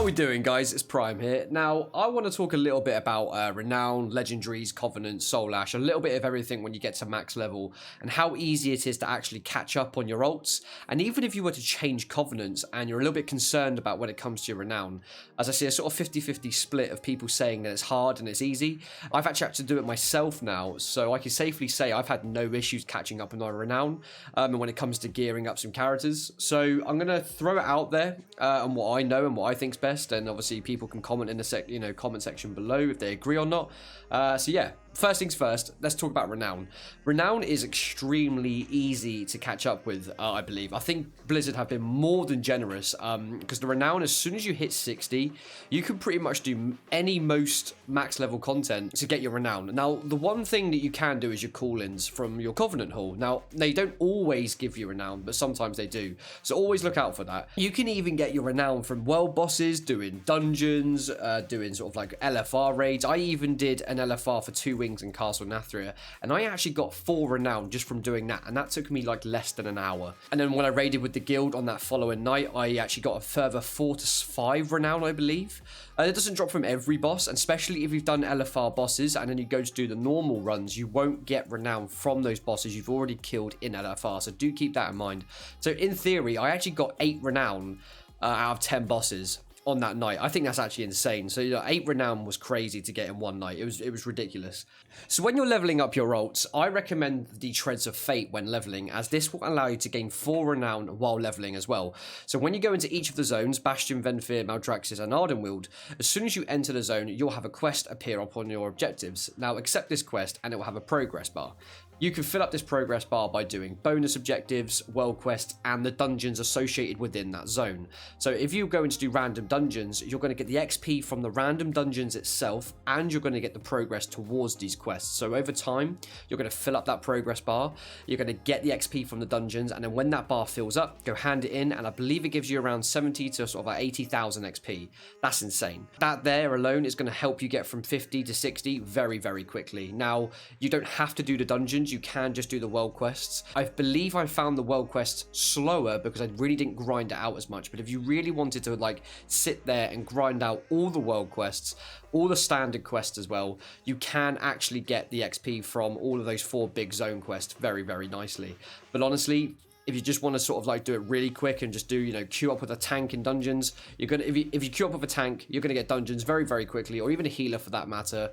How we doing, guys? It's Prime here. Now, I want to talk a little bit about Renown, Legendaries, Covenant, Soul Ash, a little bit of everything when you get to max level, and how easy it is to actually catch up on your ults. And even if you were to change Covenants and you're a little bit concerned about when it comes to your Renown, as I see a sort of 50-50 split of people saying that it's hard and it's easy, I've actually had to do it myself now, so I can safely say I've had no issues catching up on my Renown and when it comes to gearing up some characters. So I'm going to throw it out there on what I know and what I think's best, and obviously people can comment in the comment section below if they agree or not. So yeah, first things first, let's talk about Renown. Renown is extremely easy to catch up with, I believe. I think Blizzard have been more than generous because the Renown, as soon as you hit 60, you can pretty much do most max level content to get your Renown. Now, the one thing that you can do is your call-ins from your Covenant Hall. Now, they don't always give you Renown, but sometimes they do. So always look out for that. You can even get your Renown from world bosses, doing dungeons, doing sort of like LFR raids. I even did an LFR for 2 wings in Castle Nathria, and I actually got 4 Renown just from doing that, and that took me like less than an hour. And then when I raided with the guild on that following night, I actually got a further 4 to 5 Renown, I believe. It doesn't drop from every boss, and especially if you've done LFR bosses and then you go to do the normal runs, you won't get Renown from those bosses you've already killed in LFR, so do keep that in mind. So in theory, I actually got 8 Renown out of 10 bosses on that night. I think that's actually insane. So 8 Renown was crazy to get in one night. It was ridiculous. So when you're leveling up your ults, I recommend the Treads of Fate when leveling, as this will allow you to gain 4 Renown while leveling as well. So when you go into each of the zones, Bastion, Venthyr, Maldraxxus and Ardenweald, as soon as you enter the zone, you'll have a quest appear upon your objectives. Now accept this quest and it will have a progress bar. You can fill up this progress bar by doing bonus objectives, world quests, and the dungeons associated within that zone. So if you're going to do random dungeons, you're going to get the XP from the random dungeons itself, and you're going to get the progress towards these quests. So over time, you're going to fill up that progress bar, you're going to get the XP from the dungeons, and then when that bar fills up, go hand it in, and I believe it gives you around 70 to sort of like 80,000 XP. That's insane. That there alone is going to help you get from 50 to 60 very, very quickly. Now, you don't have to do the dungeons. You can just do the world quests. I believe I found the world quests slower because I really didn't grind it out as much, but if you really wanted to like sit there and grind out all the world quests, all the standard quests as well, you can actually get the XP from all of those 4 big zone quests very, very nicely. But honestly, if you just want to sort of like do it really quick and just do, queue up with a tank in dungeons, you're gonna if you queue up with a tank, you're gonna get dungeons very, very quickly, or even a healer for that matter.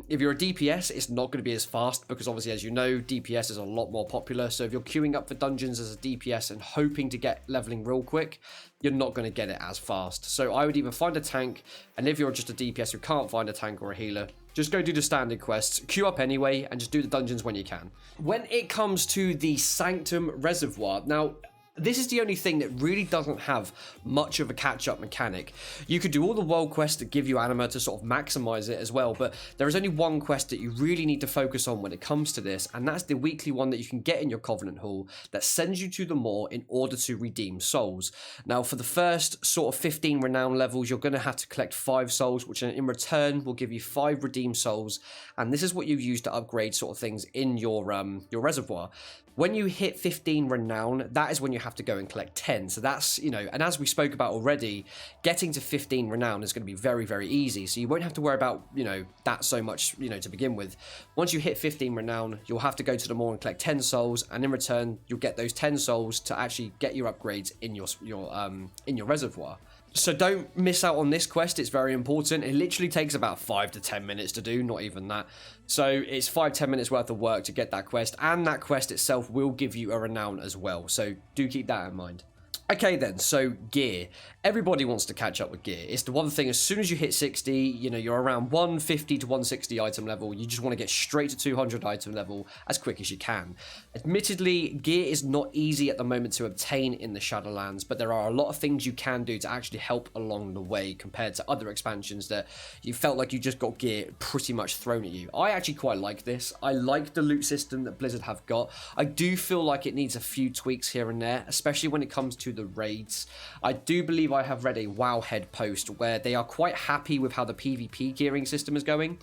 If you're a DPS, it's not going to be as fast because obviously, as you know, DPS is a lot more popular. So if you're queuing up for dungeons as a DPS and hoping to get leveling real quick, you're not going to get it as fast. So I would either find a tank, and if you're just a DPS who can't find a tank or a healer, just go do the standard quests, queue up anyway, and just do the dungeons when you can. When it comes to the Sanctum Reservoir, now, this is the only thing that really doesn't have much of a catch-up mechanic. You could do all the world quests that give you anima to sort of maximize it as well, but there is only one quest that you really need to focus on when it comes to this, and that's the weekly one that you can get in your Covenant Hall that sends you to the Maw in order to redeem souls. Now, for the first sort of 15 Renown levels, you're going to have to collect 5 souls, which in return will give you 5 redeemed souls, and this is what you use to upgrade sort of things in your reservoir. When you hit 15 Renown, that is when you have to go and collect 10. So that's, and as we spoke about already, getting to 15 Renown is going to be very, very easy. So you won't have to worry about, that so much, to begin with. Once you hit 15 Renown, you'll have to go to the Maw and collect 10 souls. And in return, you'll get those 10 souls to actually get your upgrades in your reservoir. So don't miss out on this quest, it's very important. It literally takes about 5 to 10 minutes to do, not even that. So it's 5-10 minutes worth of work to get that quest, and that quest itself will give you a Renown as well, so do keep that in mind. Okay then, so gear. Everybody wants to catch up with gear. It's the one thing, as soon as you hit 60, you're around 150 to 160 item level. You just want to get straight to 200 item level as quick as you can. Admittedly, gear is not easy at the moment to obtain in the Shadowlands, but there are a lot of things you can do to actually help along the way compared to other expansions that you felt like you just got gear pretty much thrown at you. I actually quite like this. I like the loot system that Blizzard have got. I do feel like it needs a few tweaks here and there, especially when it comes to the raids. I do believe I have read a Wowhead post where they are quite happy with how the PvP gearing system is going,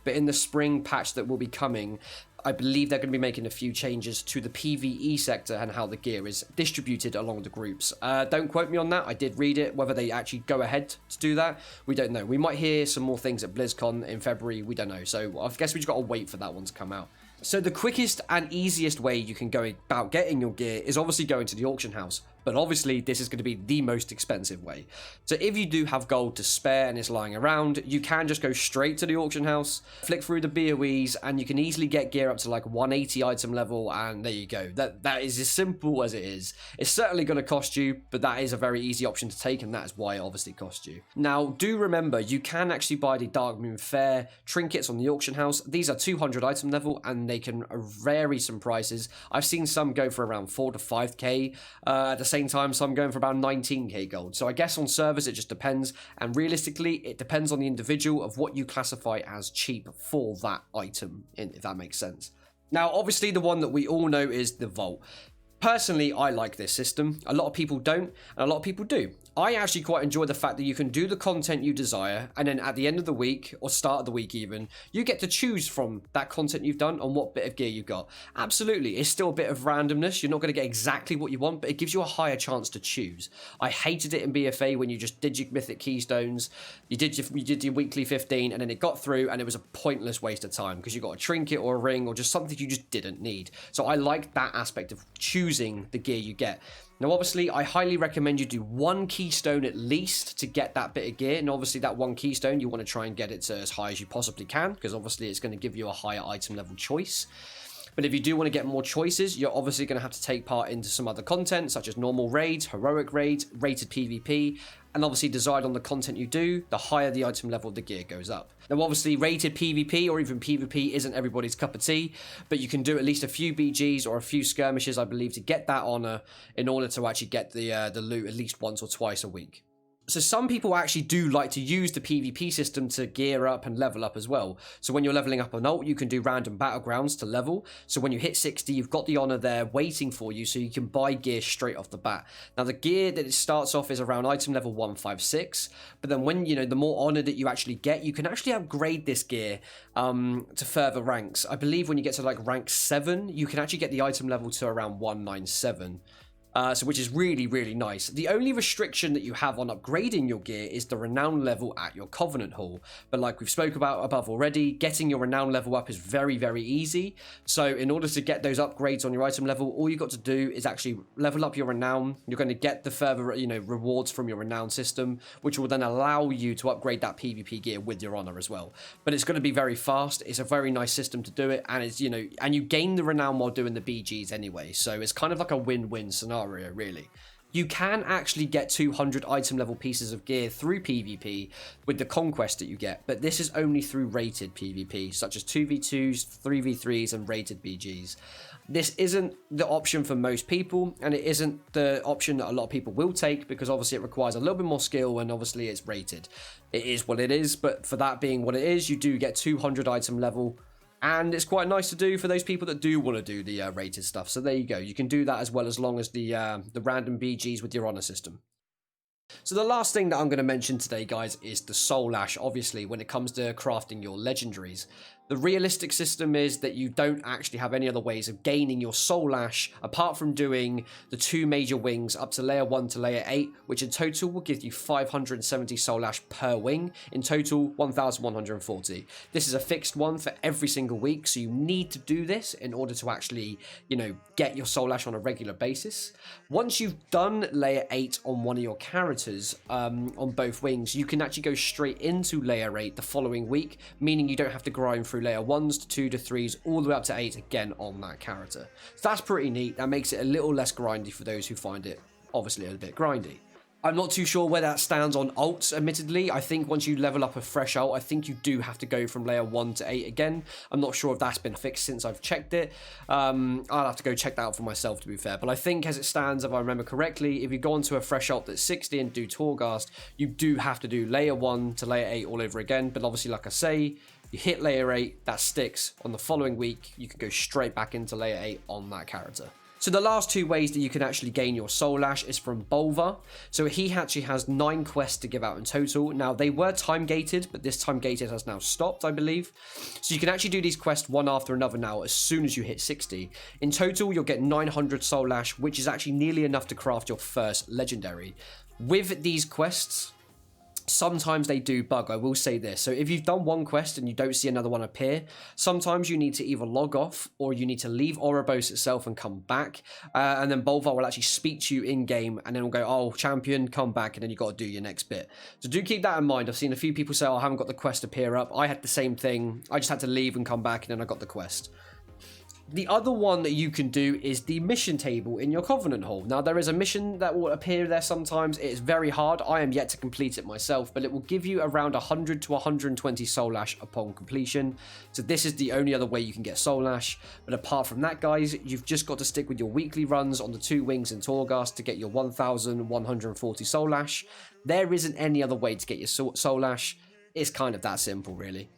but in the spring patch that will be coming, I believe they're going to be making a few changes to the PvE sector and how the gear is distributed along the groups. Don't quote me on that. I did read it. Whether they actually go ahead to do that, we don't know. We might hear some more things at BlizzCon in February. We don't know. So I guess we just got to wait for that one to come out. So the quickest and easiest way you can go about getting your gear is obviously going to the auction house. But obviously, this is going to be the most expensive way. So if you do have gold to spare and it's lying around, you can just go straight to the auction house, flick through the BOEs, and you can easily get gear up to like 180 item level, and there you go. That is as simple as it is. It's certainly going to cost you, but that is a very easy option to take, and that is why it obviously costs you. Now, do remember, you can actually buy the Dark Moon Fair trinkets on the auction house. These are 200 item level, and they can vary some prices. I've seen some go for around 4 to 5k. At the same time, some going for about 19k gold. So I guess on servers it just depends, and realistically it depends on the individual of what you classify as cheap for that item, if that makes sense. Now obviously the one that we all know is the vault. Personally, I like this system. A lot of people don't, and a lot of people do. I actually quite enjoy the fact that you can do the content you desire, and then at the end of the week, or start of the week even, you get to choose from that content you've done on what bit of gear you got. Absolutely, it's still a bit of randomness. You're not going to get exactly what you want, but it gives you a higher chance to choose. I hated it in BFA when you just did your mythic keystones, you did your weekly 15, and then it got through, and it was a pointless waste of time because you got a trinket or a ring or just something you just didn't need. So I like that aspect of choosing the gear you get. Now, obviously, I highly recommend you do one keystone at least to get that bit of gear. And obviously, that one keystone, you want to try and get it to as high as you possibly can, because obviously it's going to give you a higher item level choice. But if you do want to get more choices, you're obviously going to have to take part into some other content, such as normal raids, heroic raids, rated PvP, and obviously decide on the content you do, the higher the item level the gear goes up. Now obviously rated PvP or even PvP isn't everybody's cup of tea, but you can do at least a few BGs or a few skirmishes, I believe, to get that honor in order to actually get the loot at least once or twice a week. So some people actually do like to use the PvP system to gear up and level up as well. So when you're leveling up an ult, you can do random battlegrounds to level. So when you hit 60, you've got the honor there waiting for you, so you can buy gear straight off the bat. Now the gear that it starts off is around item level 156, but then when, you know, the more honor that you actually get, you can actually upgrade this gear to further ranks. I believe when you get to like rank 7, you can actually get the item level to around 197. So which is really, really nice. The only restriction that you have on upgrading your gear is the renown level at your Covenant Hall. But like we've spoke about above already, getting your renown level up is very, very easy. So in order to get those upgrades on your item level, all you got to do is actually level up your renown. You're going to get the further, you know, rewards from your renown system, which will then allow you to upgrade that PvP gear with your honor as well. But it's going to be very fast. It's a very nice system to do it, and it's, you know, and you gain the renown while doing the BGs anyway. So it's kind of like a win-win scenario, really. You can actually get 200 item level pieces of gear through PvP with the conquest that you get, but this is only through rated PvP, such as 2v2s, 3v3s, and rated BGs. This isn't the option for most people, and it isn't the option that a lot of people will take, because obviously it requires a little bit more skill, and obviously it's rated. It is what it is, but for that being what it is, you do get 200 item level. And it's quite nice to do for those people that do want to do the rated stuff. So there you go. You can do that as well, as long as the random BGs with your honor system. So the last thing that I'm going to mention today, guys, is the Soul Ash, obviously, when it comes to crafting your legendaries. The realistic system is that you don't actually have any other ways of gaining your Soul Ash apart from doing the 2 major wings up to layer 1 to layer 8, which in total will give you 570 Soul Ash per wing. In total, 1,140. This is a fixed one for every single week, so you need to do this in order to actually, you know, get your Soul Ash on a regular basis. Once you've done layer 8 on one of your characters on both wings, you can actually go straight into layer 8 the following week, meaning you don't have to grind through layer 1s to 2 to 3s all the way up to 8 again on that character. So that's pretty neat. That makes it a little less grindy for those who find it obviously a bit grindy. I'm not too sure where that stands on ults, admittedly. I think once you level up a fresh ult, I think you do have to go from layer 1 to 8 again. I'm not sure if that's been fixed since I've checked it. I'll have to go check that out for myself, to be fair. But I think as it stands, if I remember correctly, if you go onto a fresh ult that's 60 and do Torghast, you do have to do layer 1 to layer 8 all over again. But obviously, like I say, you hit layer 8, that sticks. On the following week, you can go straight back into layer 8 on that character. So the last two ways that you can actually gain your Soul Ash is from Bolvar. So he actually has 9 quests to give out in total. Now they were time gated, but this time gated has now stopped, I believe. So you can actually do these quests one after another now as soon as you hit 60. In total, you'll get 900 Soul Ash, which is actually nearly enough to craft your first legendary. With these quests, sometimes they do bug, I will say this. So if you've done one quest and you don't see another one appear, sometimes you need to either log off or you need to leave Ouroboros itself and come back. And then Bolvar will actually speak to you in-game and then will go, oh, champion, come back, and then you got to do your next bit. So do keep that in mind. I've seen a few people say, oh, I haven't got the quest appear up. I had the same thing. I just had to leave and come back and then I got the quest. The other one that you can do is the mission table in your Covenant Hall. Now, there is a mission that will appear there sometimes. It is very hard. I am yet to complete it myself, but it will give you around 100 to 120 Soul Ash upon completion. So this is the only other way you can get Soul Ash. But apart from that, guys, you've just got to stick with your weekly runs on the 2 wings in Torghast to get your 1,140 Soul Ash. There isn't any other way to get your Soul Ash. It's kind of that simple, really.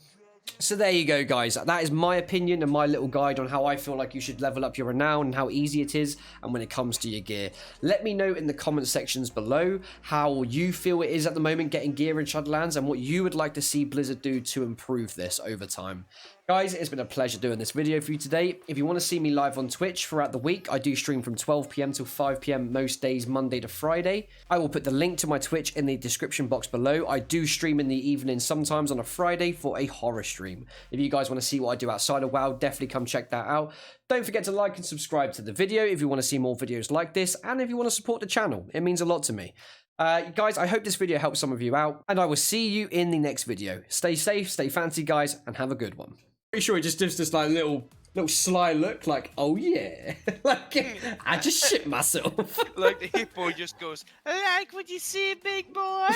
So there you go, guys. That is my opinion and my little guide on how I feel like you should level up your Renown and how easy it is and when it comes to your gear. Let me know in the comment sections below how you feel it is at the moment getting gear in Shadowlands and what you would like to see Blizzard do to improve this over time. Guys, it's been a pleasure doing this video for you today. If you want to see me live on Twitch throughout the week, I do stream from 12 PM till 5 PM most days, Monday to Friday. I will put the link to my Twitch in the description box below. I do stream in the evening sometimes on a Friday for a horror stream. If you guys want to see what I do outside of WoW, definitely come check that out. Don't forget to like and subscribe to the video if you want to see more videos like this, and if you want to support the channel. It means a lot to me. Guys, I hope this video helps some of you out, and I will see you in the next video. Stay safe, stay fancy, guys, and have a good one. Pretty sure he just gives this like little sly look, like, oh yeah, like I just shit myself. Like the hippo just goes, I like what you see, big boy.